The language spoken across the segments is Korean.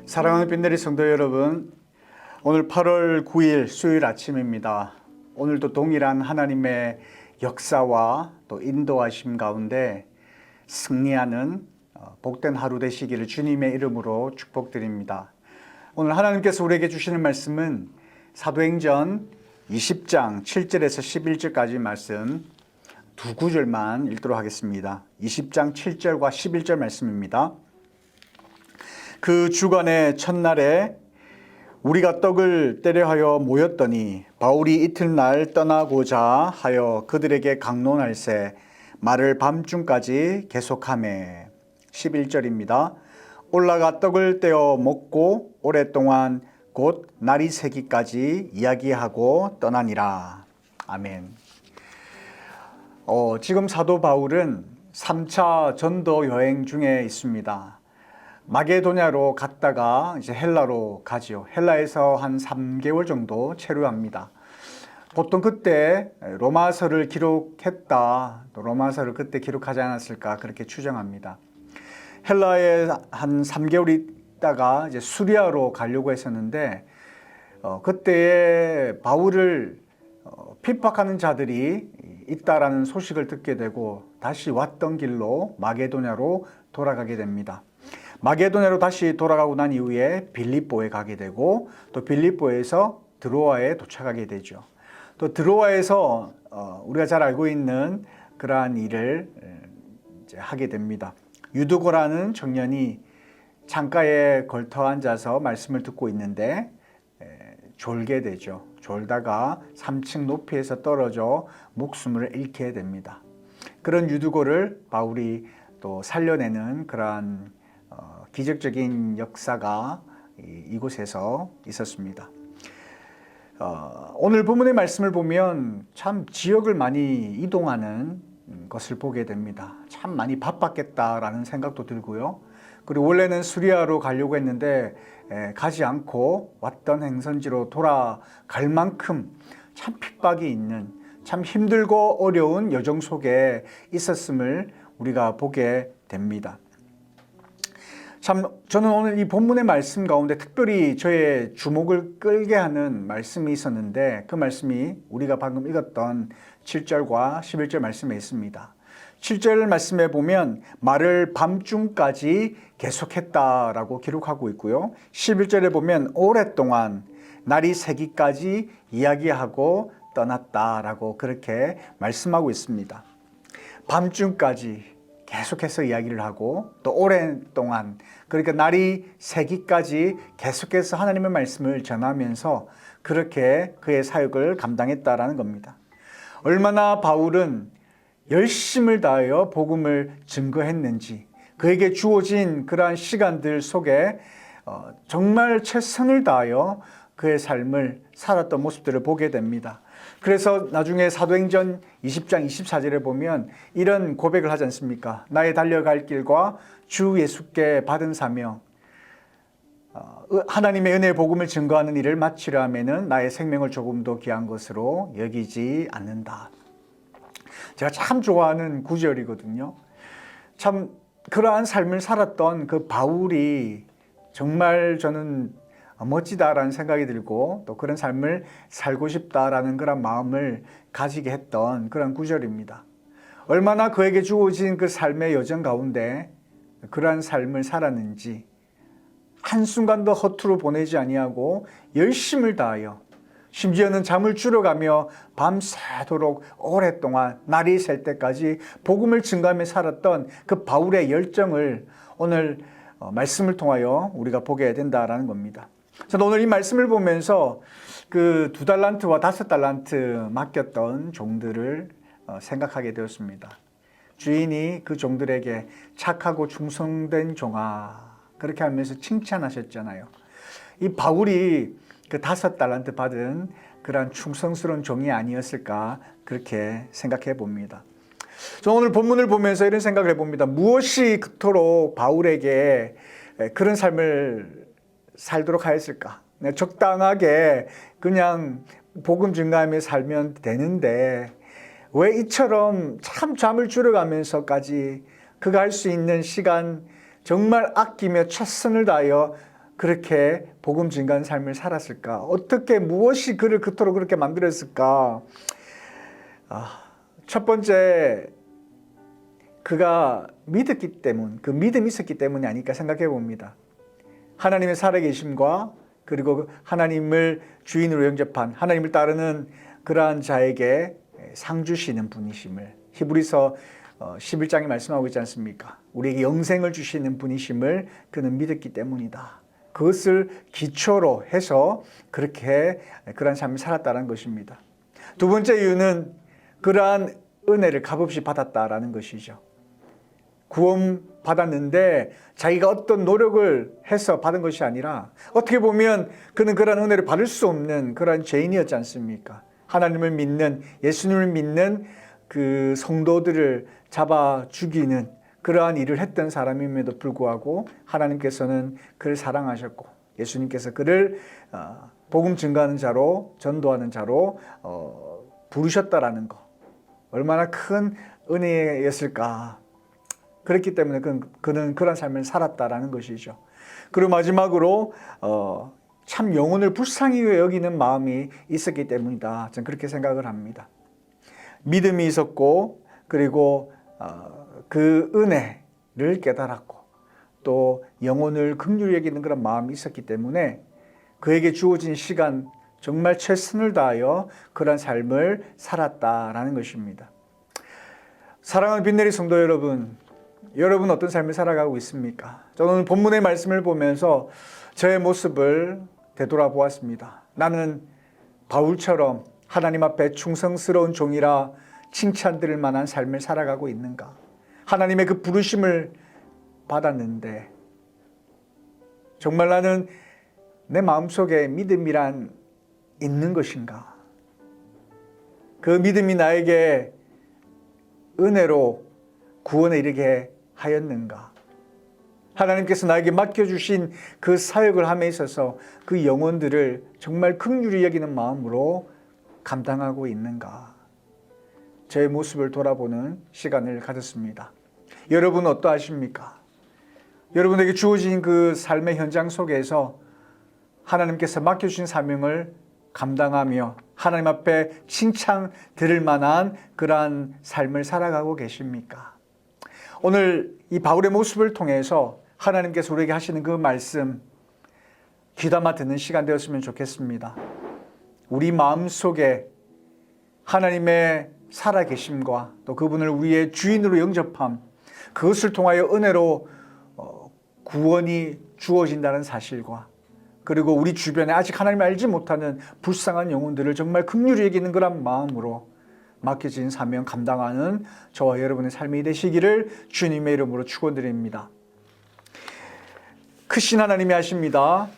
사랑하는 빛내리 성도 여러분, 오늘 8월 9일 수요일 아침입니다. 오늘도 동일한 하나님의 역사와 또 인도하심 가운데 승리하는 복된 하루 되시기를 주님의 이름으로 축복드립니다. 오늘 하나님께서 우리에게 주시는 말씀은 사도행전 20장 7절에서 11절까지 말씀 두 구절만 읽도록 하겠습니다. 20장 7절과 11절 말씀입니다. 그 주간의 첫날에 우리가 떡을 떼려 하여 모였더니 바울이 이튿날 떠나고자 하여 그들에게 강론할세 말을 밤중까지 계속하매. 11절입니다. 올라가 떡을 떼어 먹고 오랫동안 곧 날이 새기까지 이야기하고 떠나니라. 아멘. 지금 사도 바울은 3차 전도 여행 중에 있습니다. 마게도냐로 갔다가 이제 헬라로 가지요. 헬라에서 한 3개월 정도 체류합니다. 보통 그때 로마서를 기록했다, 또 로마서를 그때 기록하지 않았을까 그렇게 추정합니다. 헬라에 한 3개월 있다가 이제 수리아로 가려고 했었는데 그때에 바울을 핍박하는 자들이 있다라는 소식을 듣게 되고 다시 왔던 길로 마게도냐로 돌아가게 됩니다. 마게도냐로 다시 돌아가고 난 이후에 빌립보에 가게 되고 또 빌립보에서 드로아에 도착하게 되죠. 또 드로아에서 우리가 잘 알고 있는 그러한 일을 이제 하게 됩니다. 유두고라는 청년이 창가에 걸터 앉아서 말씀을 듣고 있는데 졸게 되죠. 졸다가 3층 높이에서 떨어져 목숨을 잃게 됩니다. 그런 유두고를 바울이 또 살려내는 그러한 기적적인 역사가 이곳에서 있었습니다. 오늘 본문의 말씀을 보면 참 지역을 많이 이동하는 것을 보게 됩니다. 참 많이 바빴겠다라는 생각도 들고요. 그리고 원래는 수리아로 가려고 했는데 가지 않고 왔던 행선지로 돌아갈 만큼 참 핍박이 있는, 참 힘들고 어려운 여정 속에 있었음을 우리가 보게 됩니다. 참 저는 오늘 이 본문의 말씀 가운데 특별히 저의 주목을 끌게 하는 말씀이 있었는데 그 말씀이 우리가 방금 읽었던 7절과 11절 말씀에 있습니다. 7절 말씀에 보면 말을 밤중까지 계속했다라고 기록하고 있고요. 11절에 보면 오랫동안 날이 새기까지 이야기하고 떠났다라고 그렇게 말씀하고 있습니다. 밤중까지 계속해서 이야기를 하고 또 오랫동안, 그러니까 날이 새기까지 계속해서 하나님의 말씀을 전하면서 그렇게 그의 사역을 감당했다라는 겁니다. 얼마나 바울은 열심을 다하여 복음을 증거했는지, 그에게 주어진 그러한 시간들 속에 정말 최선을 다하여 그의 삶을 살았던 모습들을 보게 됩니다. 그래서 나중에 사도행전 20장 24절에 보면 이런 고백을 하지 않습니까? 나의 달려갈 길과 주 예수께 받은 사명, 하나님의 은혜의 복음을 증거하는 일을 마치려 하면은 나의 생명을 조금도 귀한 것으로 여기지 않는다. 제가 참 좋아하는 구절이거든요. 참 그러한 삶을 살았던 그 바울이 정말 저는 멋지다라는 생각이 들고 또 그런 삶을 살고 싶다라는 그런 마음을 가지게 했던 그런 구절입니다. 얼마나 그에게 주어진 그 삶의 여정 가운데 그러한 삶을 살았는지, 한순간도 허투루 보내지 아니하고 열심을 다하여, 심지어는 잠을 줄여가며 밤새도록 오랫동안 날이 샐 때까지 복음을 증거하며 살았던 그 바울의 열정을 오늘 말씀을 통하여 우리가 보게 된다라는 겁니다. 저는 오늘 이 말씀을 보면서 그 2달란트와 5달란트 맡겼던 종들을 생각하게 되었습니다. 주인이 그 종들에게 착하고 충성된 종아 그렇게 하면서 칭찬하셨잖아요. 이 바울이 그 5달란트 받은 그런 충성스러운 종이 아니었을까 그렇게 생각해 봅니다. 저는 오늘 본문을 보면서 이런 생각을 해봅니다. 무엇이 그토록 바울에게 그런 삶을 살도록 하였을까? 적당하게 그냥 복음 증거하며 살면 되는데 왜 이처럼 참 잠을 줄여가면서까지 그가 할 수 있는 시간 정말 아끼며 최선을 다하여 그렇게 복음 증가하는 삶을 살았을까? 어떻게 무엇이 그를 그토록 그렇게 만들었을까? 첫 번째, 그가 믿었기 때문, 그 믿음이 있었기 때문이 아닐까 생각해 봅니다. 하나님의 살아계심과 그리고 하나님을 주인으로 영접한, 하나님을 따르는 그러한 자에게 상 주시는 분이심을 히브리서 11장에 말씀하고 있지 않습니까? 우리에게 영생을 주시는 분이심을 그는 믿었기 때문이다. 그것을 기초로 해서 그렇게 그러한 삶을 살았다는 것입니다. 두 번째 이유는 그러한 은혜를 값없이 받았다라는 것이죠. 구원 받았는데 자기가 어떤 노력을 해서 받은 것이 아니라 어떻게 보면 그는 그런 은혜를 받을 수 없는 그런 죄인이었지 않습니까? 하나님을 믿는, 예수님을 믿는 그 성도들을 잡아 죽이는 그러한 일을 했던 사람임에도 불구하고 하나님께서는 그를 사랑하셨고 예수님께서 그를 복음 증거하는 자로, 전도하는 자로 부르셨다라는 거, 얼마나 큰 은혜였을까. 그렇기 때문에 그는 그런 삶을 살았다라는 것이죠. 그리고 마지막으로 참 영혼을 불쌍히 여기는 마음이 있었기 때문이다. 저는 그렇게 생각을 합니다. 믿음이 있었고 그리고 그 은혜를 깨달았고 또 영혼을 긍휼히 여기는 그런 마음이 있었기 때문에 그에게 주어진 시간 정말 최선을 다하여 그런 삶을 살았다라는 것입니다. 사랑하는 빛내리 성도 여러분, 여러분 어떤 삶을 살아가고 있습니까? 저는 오늘 본문의 말씀을 보면서 저의 모습을 되돌아보았습니다. 나는 바울처럼 하나님 앞에 충성스러운 종이라 칭찬드릴 만한 삶을 살아가고 있는가? 하나님의 그 부르심을 받았는데 정말 나는 내 마음속에 믿음이란 있는 것인가? 그 믿음이 나에게 은혜로 구원에 이르게 하였는가? 하나님께서 나에게 맡겨주신 그 사역을 함에 있어서 그 영혼들을 정말 긍휼히 여기는 마음으로 감당하고 있는가? 제 모습을 돌아보는 시간을 가졌습니다. 여러분 어떠하십니까? 여러분에게 주어진 그 삶의 현장 속에서 하나님께서 맡겨주신 사명을 감당하며 하나님 앞에 칭찬 들을 만한 그러한 삶을 살아가고 계십니까? 오늘 이 바울의 모습을 통해서 하나님께서 우리에게 하시는 그 말씀 귀담아 듣는 시간 되었으면 좋겠습니다. 우리 마음속에 하나님의 살아계심과 또 그분을 우리의 주인으로 영접함, 그것을 통하여 은혜로 구원이 주어진다는 사실과 그리고 우리 주변에 아직 하나님을 알지 못하는 불쌍한 영혼들을 정말 긍휼히 여기는 그런 마음으로 맡겨진 사명 감당하는 저와 여러분의 삶이 되시기를 주님의 이름으로 축원드립니다. 크신 하나님이 하십니다.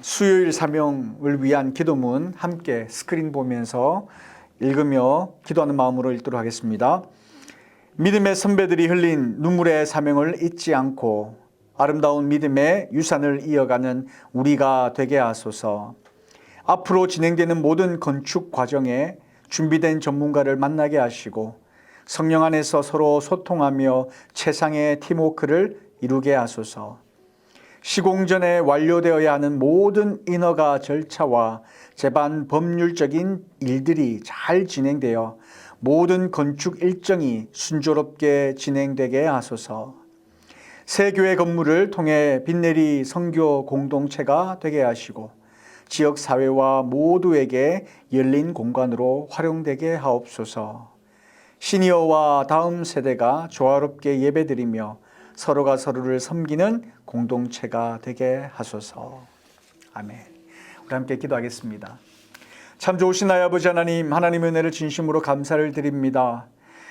수요일 사명을 위한 기도문 함께 스크린 보면서 읽으며 기도하는 마음으로 읽도록 하겠습니다. 믿음의 선배들이 흘린 눈물의 사명을 잊지 않고 아름다운 믿음의 유산을 이어가는 우리가 되게 하소서. 앞으로 진행되는 모든 건축 과정에 준비된 전문가를 만나게 하시고 성령 안에서 서로 소통하며 최상의 팀워크를 이루게 하소서. 시공 전에 완료되어야 하는 모든 인허가 절차와 제반 법률적인 일들이 잘 진행되어 모든 건축 일정이 순조롭게 진행되게 하소서. 새 교회 건물을 통해 빛내리 선교 공동체가 되게 하시고 지역사회와 모두에게 열린 공간으로 활용되게 하옵소서. 시니어와 다음 세대가 조화롭게 예배드리며 서로가 서로를 섬기는 공동체가 되게 하소서. 아멘. 우리 함께 기도하겠습니다. 참 좋으신 나의 아버지 하나님, 하나님의 은혜를 진심으로 감사를 드립니다.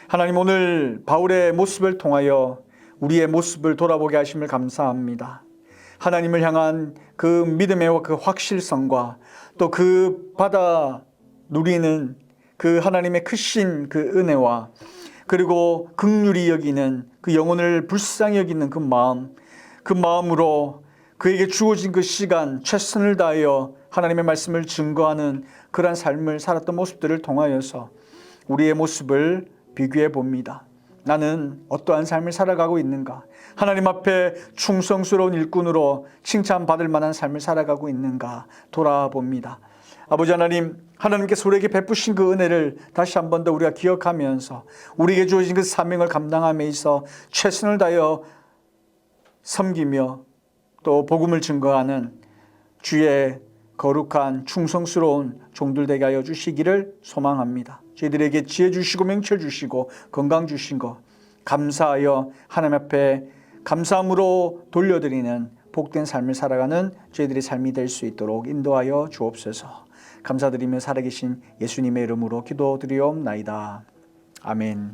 하나님, 오늘 바울의 모습을 통하여 우리의 모습을 돌아보게 하심을 감사합니다. 하나님을 향한 그 믿음의 그 확실성과 또 그 받아 누리는 그 하나님의 크신 그 은혜와 그리고 긍휼히 여기는 그 영혼을 불쌍히 여기는 그 마음으로 그에게 주어진 그 시간 최선을 다하여 하나님의 말씀을 증거하는 그러한 삶을 살았던 모습들을 통하여서 우리의 모습을 비교해 봅니다. 나는 어떠한 삶을 살아가고 있는가? 하나님 앞에 충성스러운 일꾼으로 칭찬받을 만한 삶을 살아가고 있는가 돌아봅니다. 아버지 하나님, 하나님께서 우리에게 베푸신 그 은혜를 다시 한 번 더 우리가 기억하면서 우리에게 주어진 그 사명을 감당함에 있어 최선을 다하여 섬기며 또 복음을 증거하는 주의 거룩한 충성스러운 종들 되게 하여 주시기를 소망합니다. 저희들에게 지혜 주시고 명철 주시고 건강 주신 것 감사하여 하나님 앞에 감사함으로 돌려드리는 복된 삶을 살아가는 저희들의 삶이 될 수 있도록 인도하여 주옵소서. 감사드리며 살아계신 예수님의 이름으로 기도드리옵나이다. 아멘.